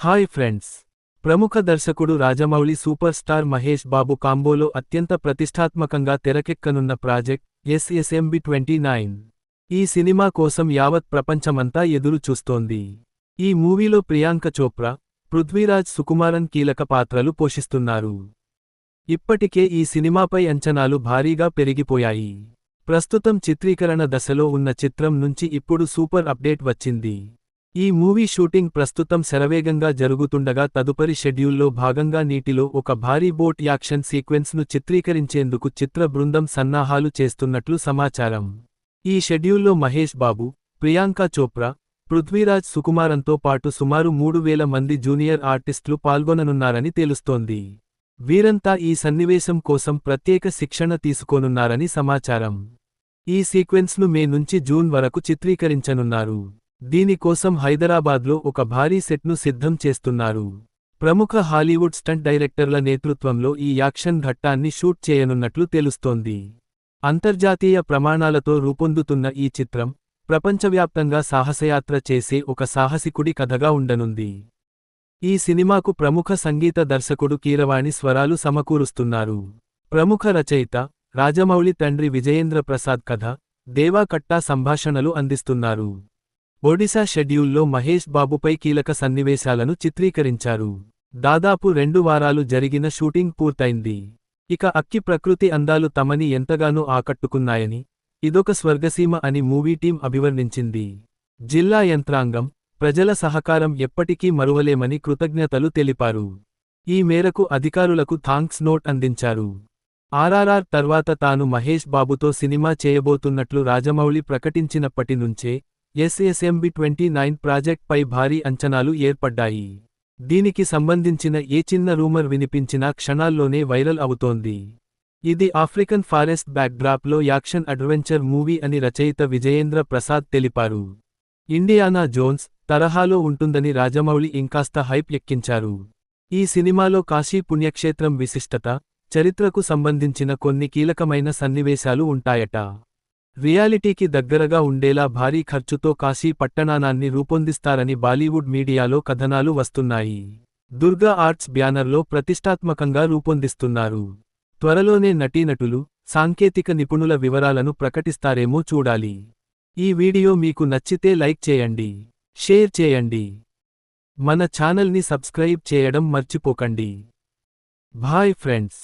Hi friends. ప్రముఖ దర్శకుడు Rajamouli super star Mahesh Babu కాంబోలో అత్యంత ప్రతిష్టాత్మకంగా తెరకెక్కనున్న ప్రాజెక్ట్ ఎస్ఎస్ఎంబి 29. ఈ సినిమా కోసం యావత్ ప్రపంచమంతా ఎదురు చూస్తోంది. ఈ మూవీలో ప్రియాంక చోప్రా, పృథ్వీరాజ్ సుకుమారన్ కీలక పాత్రలు పోషిస్తున్నారు. ఇప్పటికే ఈ సినిమాపై అంచనాలు భారీగా పెరిగిపోయాయి. ప్రస్తుతం చిత్రీకరణ దశలో ఉన్న చిత్రం నుంచి ఇప్పుడు సూపర్ అప్డేట్ వచ్చింది. ఈ మూవీ షూటింగ్ ప్రస్తుతం శరవేగంగా జరుగుతుండగా తదుపరి షెడ్యూల్లో భాగంగా నీటిలో ఒక భారీ బోట్ యాక్షన్ సీక్వెన్స్ను చిత్రీకరించేందుకు చిత్ర బృందం సన్నాహాలు చేస్తున్నట్లు సమాచారం. ఈ షెడ్యూల్లో మహేష్ బాబు, ప్రియాంక చోప్రా, పృథ్వీరాజ్ సుకుమారన్తో పాటు సుమారు 3000 మంది జూనియర్ ఆర్టిస్టులు పాల్గొననున్నారని తెలుస్తోంది. వీరంతా ఈ సన్నివేశం కోసం ప్రత్యేక శిక్షణ తీసుకోనున్నారని సమాచారం. ఈ సీక్వెన్స్ను మే నుంచి జూన్ వరకు చిత్రీకరించనున్నారు. దీనికోసం హైదరాబాద్లో ఒక భారీ సెట్ను సిద్ధం చేస్తున్నారు. ప్రముఖ హాలీవుడ్ స్టంట్ డైరెక్టర్ల నేతృత్వంలో ఈ యాక్షన్ ఘట్టాన్ని షూట్ చేయనున్నట్లు తెలుస్తోంది. అంతర్జాతీయ ప్రమాణాలతో రూపొందుతున్న ఈ చిత్రం, ప్రపంచవ్యాప్తంగా సాహసయాత్ర చేసే ఒక సాహసికుడి కథగా ఉండనుంది. ఈ సినిమాకు ప్రముఖ సంగీత దర్శకుడు కీరవాణి స్వరాలు సమకూరుస్తున్నారు. ప్రముఖ రచయిత, రాజమౌళి తండ్రి విజయేంద్ర ప్రసాద్ కథ, దేవా కట్టా సంభాషణలు అందిస్తున్నారు. ఒడిశా షెడ్యూల్లో మహేష్ బాబుపై కీలక సన్నివేశాలను చిత్రీకరించారు. దాదాపు 2 వారాలు జరిగిన షూటింగ్ పూర్తయింది. ఇక అక్కి ప్రకృతి అందాలు తమని ఎంతగానో ఆకట్టుకున్నాయని, ఇదొక స్వర్గసీమ అని మూవీ టీం అభివర్ణించింది. జిల్లా యంత్రాంగం, ప్రజల సహకారం ఎప్పటికీ మరువలేమని కృతజ్ఞతలు తెలిపారు. ఈ మేరకు అధికారులకు థాంక్స్ నోట్ అందించారు. ఆర్ఆర్ఆర్ తర్వాత తాను మహేష్ బాబుతో సినిమా చేయబోతున్నట్లు రాజమౌళి ప్రకటించినప్పటి నుంచే ఎస్ఎస్ఎంబి 29 ప్రాజెక్ట్పై భారీ అంచనాలు ఏర్పడ్డాయి. దీనికి సంబంధించిన ఏ చిన్న రూమర్ వినిపించినా క్షణాల్లోనే వైరల్ అవుతోంది. ఇది ఆఫ్రికన్ ఫారెస్ట్ బ్యాక్డ్రాప్లో యాక్షన్ అడ్వెంచర్ మూవీ అని రచయిత విజయేంద్ర ప్రసాద్ తెలిపారు. ఇండియానా జోన్స్ తరహాలో ఉంటుందని రాజమౌళి ఇంకాస్త హైప్ ఎక్కించారు. ఈ సినిమాలో కాశీ పుణ్యక్షేత్రం విశిష్టత, చరిత్రకు సంబంధించిన కొన్ని కీలకమైన సన్నివేశాలు ఉంటాయట. రియాలిటీకి దగ్గరగా ఉండేలా భారీ ఖర్చుతో కాశీ పట్టణాన్ని రూపొందిస్తారని బాలీవుడ్ మీడియాలో కథనాలు వస్తున్నాయి. దుర్గా ఆర్ట్స్ బ్యానర్లో ప్రతిష్టాత్మకంగా రూపొందిస్తున్నారు. త్వరలోనే నటీనటులు, సాంకేతిక నిపుణుల వివరాలను ప్రకటిస్తారేమో చూడాలి. ఈ వీడియో మీకు నచ్చితే లైక్ చేయండి, షేర్ చేయండి. మన ఛానల్ని సబ్స్క్రైబ్ చేయడం మర్చిపోకండి. Bye friends.